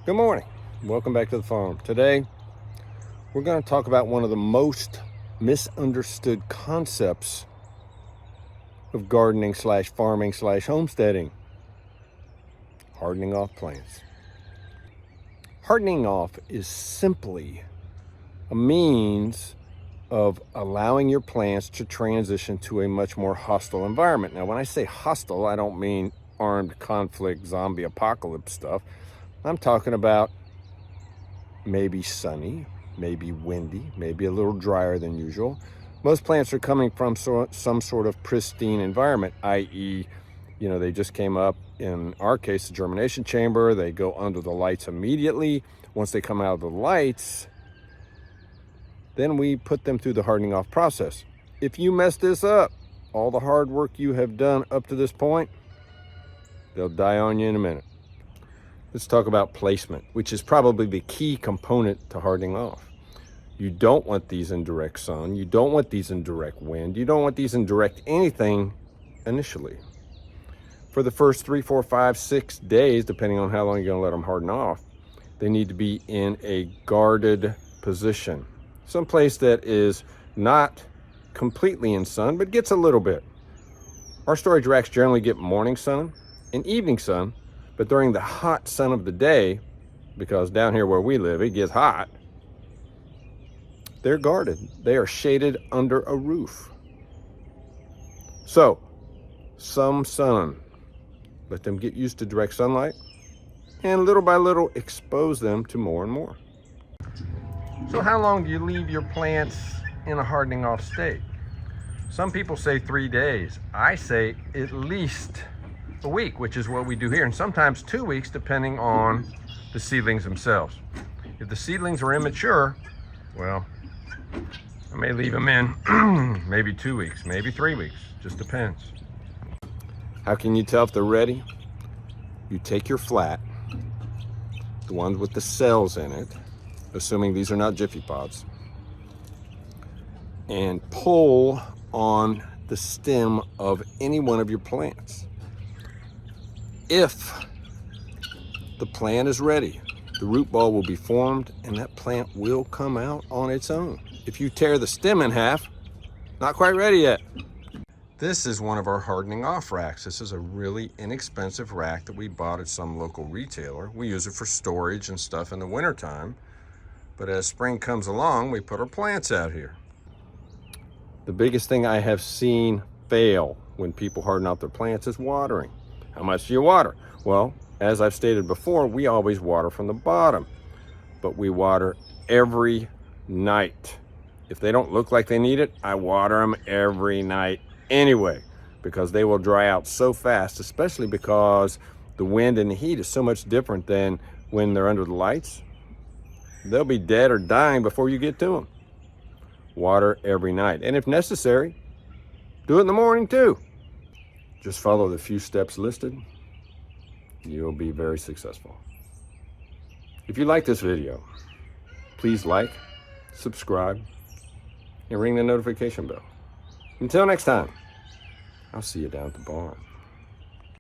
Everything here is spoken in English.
Good morning. Welcome back to the farm. Today, we're going to talk about one of the most misunderstood concepts of gardening / farming / homesteading. Hardening off plants. Hardening off is simply a means of allowing your plants to transition to a much more hostile environment. Now, when I say hostile, I don't mean armed conflict, zombie apocalypse stuff. I'm talking about maybe sunny, maybe windy, maybe a little drier than usual. Most plants are coming from some sort of pristine environment, i.e., they just came up, in our case, the germination chamber. They go under the lights immediately. Once they come out of the lights, then we put them through the hardening off process. If you mess this up, all the hard work you have done up to this point, they'll die on you in a minute. Let's talk about placement, which is probably the key component to hardening off. You don't want these in direct sun. You don't want these in direct wind. You don't want these in direct anything initially. For the first 3, 4, 5, 6 days, depending on how long you're going to let them harden off, they need to be in a guarded position. Someplace that is not completely in sun, but gets a little bit. Our storage racks generally get morning sun and evening sun, but during the hot sun of the day, because down here where we live, it gets hot, they're guarded. They are shaded under a roof. So, some sun. Let them get used to direct sunlight, and little by little expose them to more and more. So how long do you leave your plants in a hardening off state? Some people say 3 days. I say at least a week, which is what we do here, and sometimes 2 weeks depending on the seedlings themselves. If the seedlings are immature, well, I may leave them in maybe 2 weeks, maybe 3 weeks, just depends. How can you tell if they're ready? You take your flat, the ones with the cells in it, assuming these are not Jiffy Pods, and pull on the stem of any one of your plants. If the plant is ready, the root ball will be formed and that plant will come out on its own. If you tear the stem in half, not quite ready yet. This is one of our hardening off racks. This is a really inexpensive rack that we bought at some local retailer. We use it for storage and stuff in the wintertime, but as spring comes along, we put our plants out here. The biggest thing I have seen fail when people harden out their plants is watering. How much do you water? Well, as I've stated before, we always water from the bottom, but we water every night. If they don't look like they need it, I water them every night anyway, because they will dry out so fast, especially because the wind and the heat is so much different than when they're under the lights. They'll be dead or dying before you get to them. Water every night, and if necessary, do it in the morning too. Just follow the few steps listed. You'll be very successful. If you like this video, please like, subscribe, and ring the notification bell. Until next time, I'll see you down at the barn.